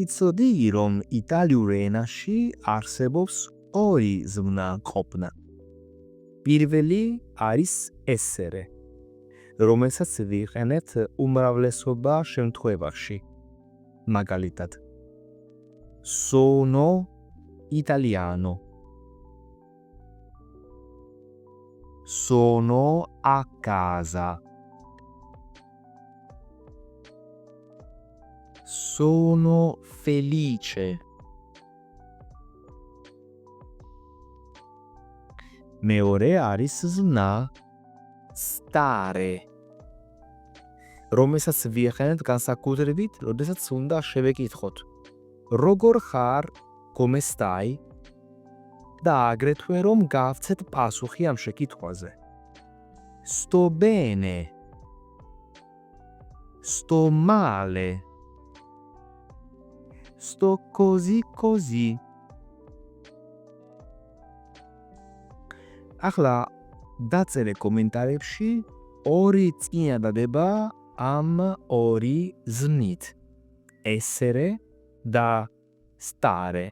იცოდი, რომ იტალიურ ენაში არსებობს ორი ზმნა ყოფნა. პირველი არის essere, რომელსაც ვიყენებთ უმრავლესობა შემთხვევაში. მაგალითად, sono italiano. Sono a casa. Sono felice. მეორე არის ზმნა stare, რომელსაც ვიხსენებთ განსაკუთრებით, როდესაც უნდა შევეკითხოთ როგორ ხარ, come stai? და აგრეთვე რომ გავცეთ პასუხი ამ შეკითხვაზე. Sto bene. Sto male. Sto così così. ახლა დაწერე კომენტარებში ორი წინადადება ამ ორი ზმნით. essere და stare.